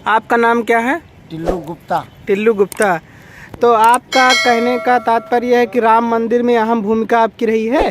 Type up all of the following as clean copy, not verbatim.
आपका नाम क्या है? टिल्लू गुप्ता। टिल्लू गुप्ता। तो आपका कहने का तात्पर्य है कि राम मंदिर में अहम भूमिका आपकी रही है।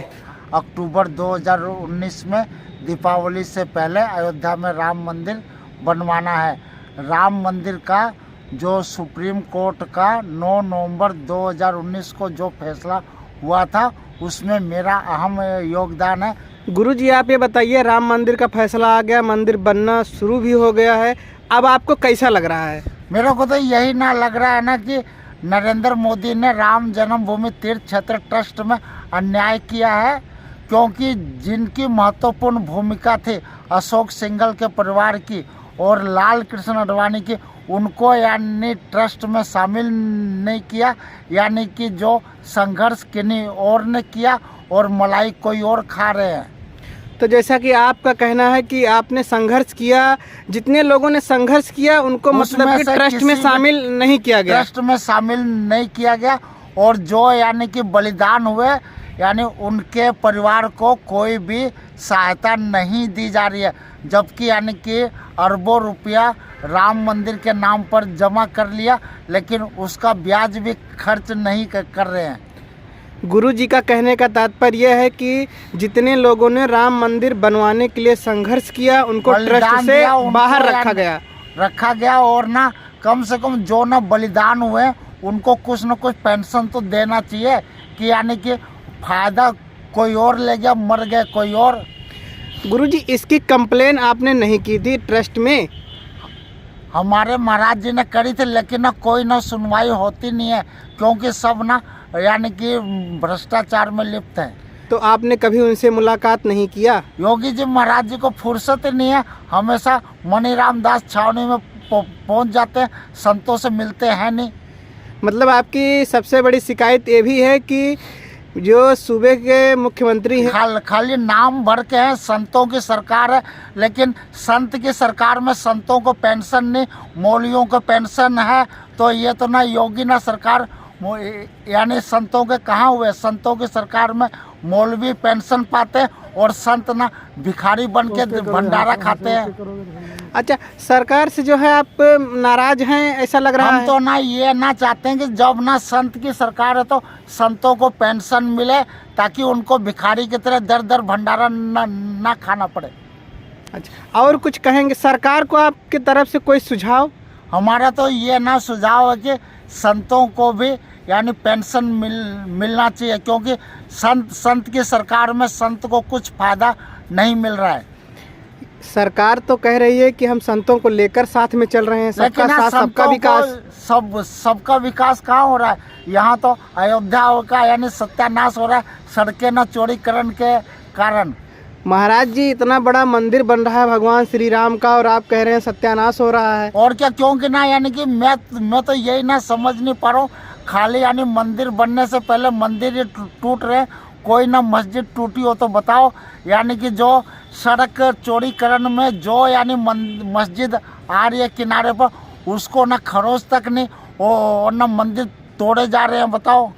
अक्टूबर 2019 में दीपावली से पहले अयोध्या में राम मंदिर बनवाना है। राम मंदिर का जो सुप्रीम कोर्ट का 9 नवंबर 2019 को जो फैसला हुआ था उसमें मेरा अहम योगदान है। गुरुजी, आप ये बताइए, राम मंदिर का फैसला आ गया, मंदिर बनना शुरू भी हो गया है, अब आपको कैसा लग रहा है? मेरे को तो यही ना लग रहा है ना कि नरेंद्र मोदी ने राम जन्मभूमि तीर्थ क्षेत्र ट्रस्ट में अन्याय किया है, क्योंकि जिनकी महत्वपूर्ण भूमिका थी अशोक सिंघल के परिवार की और लाल कृष्ण आडवाणी की, उनको यानी ट्रस्ट में शामिल नहीं किया, यानी कि जो संघर्ष किन्हीं और ने किया और मलाई कोई और खा रहे हैं। तो जैसा कि आपका कहना है कि आपने संघर्ष किया, जितने लोगों ने संघर्ष किया उनको मतलब कि ट्रस्ट में शामिल नहीं किया गया। ट्रस्ट में शामिल नहीं किया गया और जो यानी कि बलिदान हुए यानी उनके परिवार को कोई भी सहायता नहीं दी जा रही है, जबकि यानी कि अरबों रुपया राम मंदिर के नाम पर जमा कर लिया, लेकिन उसका ब्याज भी खर्च नहीं कर रहे हैं। गुरुजी का कहने का तात्पर्य है कि जितने लोगों ने राम मंदिर बनवाने के लिए संघर्ष किया उनको ट्रस्ट से बाहर रखा गया और ना कम से कम जो ना बलिदान हुए उनको कुछ न कुछ पेंशन तो देना चाहिए, कि यानी कि फायदा कोई और ले गया, मर गए कोई और। गुरुजी, इसकी कंप्लेन आपने नहीं की थी ट्रस्ट में? हमारे महाराज जी ने करी थी, लेकिन ना कोई ना सुनवाई होती नहीं है, क्योंकि सब ना यानी कि भ्रष्टाचार में लिप्त है। तो आपने कभी उनसे मुलाकात नहीं किया? योगी जी महाराज जी को फुर्सत ही नहीं है, हमेशा मनी रामदास छावनी में पहुंच जाते हैं, संतों से मिलते हैं नहीं। मतलब आपकी सबसे बड़ी शिकायत ये भी है कि जो सूबे के मुख्यमंत्री हैं खाली नाम भर के हैं, संतों की सरकार है, लेकिन संत की सरकार में संतों को पेंशन नहीं, मौलवियों को पेंशन है। तो ये तो ना योगी ना सरकार यानी संतों के कहाँ हुए? संतों की सरकार में मौलवी पेंशन पाते और संत ना भिखारी बन के भंडारा खाते हैं। अच्छा, सरकार से जो है आप नाराज हैं ऐसा लग रहा है? हम तो ना ये ना चाहते हैं कि जब ना संत की सरकार है तो संतों को पेंशन मिले, ताकि उनको भिखारी की तरह दर दर भंडारा ना खाना पड़े। अच्छा, और कुछ कहेंगे सरकार को आपकी तरफ से कोई सुझाव? हमारा तो ये ना सुझाव है कि संतों को भी यानी पेंशन मिलना चाहिए, क्योंकि संत की सरकार में संत को कुछ फायदा नहीं मिल रहा है। सरकार तो कह रही है कि हम संतों को लेकर साथ में चल रहे हैं, सबका साथ सबका विकास। सबका विकास कहाँ हो रहा है? यहाँ तो अयोध्या का यानी सत्यानाश हो रहा है, सड़कें न चौड़ीकरण के कारण। महाराज जी, इतना बड़ा मंदिर बन रहा है भगवान श्री राम का और आप कह रहे हैं सत्यानाश हो रहा है। और क्या, क्योंकि ना यानी कि मैं तो यही ना समझ नहीं पा रहा हूँ, खाली यानी मंदिर बनने से पहले मंदिर ये टूट रहे, कोई ना मस्जिद टूटी हो तो बताओ। यानी कि जो सड़क चौड़ीकरण में जो यानी मस्जिद आ रही है किनारे पर, उसको ना खरोच तक नहीं और ना मंदिर तोड़े जा रहे हैं, बताओ।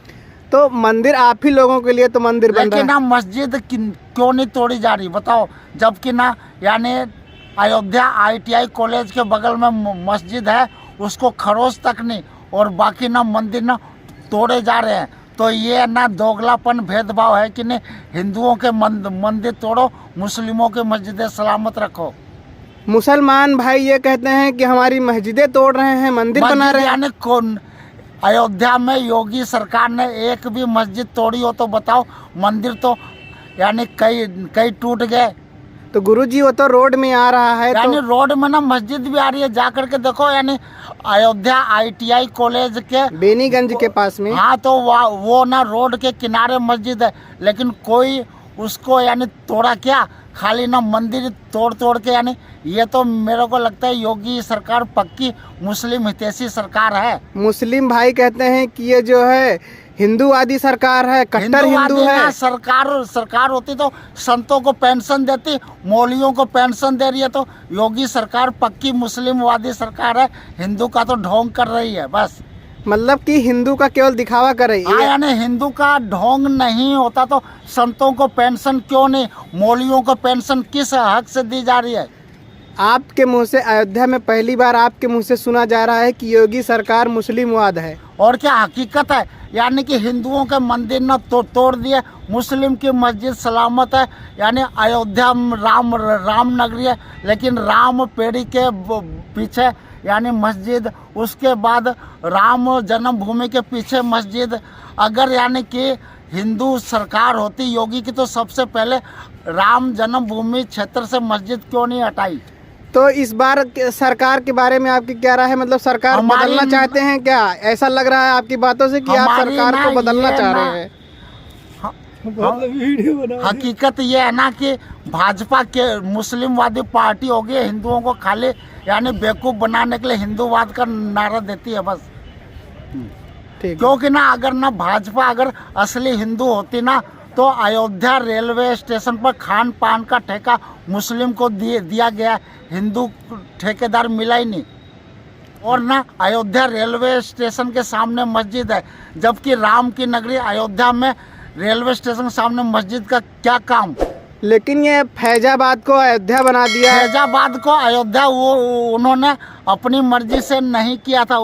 तो मंदिर आप ही लोगों के लिए तो मंदिर बन रहा है, लेकिन ना मस्जिद क्यों नहीं तोड़ी जा रही बताओ? जबकि ना यानी अयोध्या ITI कॉलेज के बगल में मस्जिद है, उसको खरोच तक नहीं, और बाकी ना मंदिर ना तोड़े जा रहे हैं। तो ये ना दोगलापन भेदभाव है कि नहीं, हिंदुओं के मंदिर तोड़ो, मुस्लिमों के मस्जिदें सलामत रखो। मुसलमान भाई ये कहते हैं कि हमारी मस्जिदें तोड़ रहे हैं, मंदिर बना रहे हैं। यानी कौन अयोध्या में योगी सरकार ने एक भी मस्जिद तोड़ी हो तो बताओ? मंदिर तो यानी कई टूट गए। तो गुरुजी, वो तो रोड में आ रहा है, यानी तो रोड में ना मस्जिद भी आ रही है, जा करके देखो। यानी अयोध्या ITI कॉलेज के बेनीगंज के पास में। हाँ, तो वो ना रोड के किनारे मस्जिद है, लेकिन कोई उसको यानी तोड़ा क्या? खाली ना मंदिर तोड़ के, यानी ये तो मेरे को लगता है योगी सरकार पक्की मुस्लिम हितैषी सरकार है। मुस्लिम भाई कहते हैं कि ये जो है हिंदूवादी सरकार है, कट्टर हिंदू है। सरकार होती तो संतों को पेंशन देती, मौलवियों को पेंशन दे रही है, तो योगी सरकार पक्की मुस्लिमवादी सरकार है, हिंदू का तो ढोंग कर रही है बस। मतलब कि हिंदू का केवल दिखावा कर रही है। यानी हिंदू का ढोंग नहीं होता तो संतों को पेंशन क्यों नहीं, मौलवियों को पेंशन किस हक से दी जा रही है? आपके मुंह से अयोध्या में पहली बार आपके मुंह से सुना जा रहा है कि योगी सरकार मुस्लिमवाद है। और क्या हकीकत है, यानी कि हिंदुओं के मंदिर न तो तोड़ दिए, मुस्लिम की मस्जिद सलामत है। यानी अयोध्या में राम नगरी है, लेकिन राम पेड़ी के पीछे यानी मस्जिद, उसके बाद राम जन्मभूमि के पीछे मस्जिद। अगर यानी कि हिंदू सरकार होती योगी की तो सबसे पहले राम जन्मभूमि क्षेत्र से मस्जिद क्यों नहीं हटाई। तो इस बार सरकार के बारे में आपकी क्या राय है? मतलब सरकार बदलना चाहते हैं क्या? ऐसा लग रहा है आपकी बातों से कि आप सरकार को बदलना चाह रहे हैं। हकीकत ये है ना कि भाजपा के मुस्लिमवादी पार्टी हो गई, हिंदुओं को खाली यानी बेवकूफ़ बनाने के लिए हिंदूवाद का नारा देती है बस। क्योंकि ना अगर ना भाजपा अगर असली हिंदू होती ना तो अयोध्या रेलवे स्टेशन पर खान पान का ठेका मुस्लिम को दिया गया, हिंदू ठेकेदार मिला ही नहीं। और ना अयोध्या रेलवे स्टेशन के सामने मस्जिद है, जबकि राम की नगरी अयोध्या में रेलवे स्टेशन के सामने मस्जिद का क्या काम। लेकिन ये फैजाबाद को अयोध्या बना दिया है। फैजाबाद को अयोध्या वो उन्होंने अपनी मर्जी से नहीं किया था।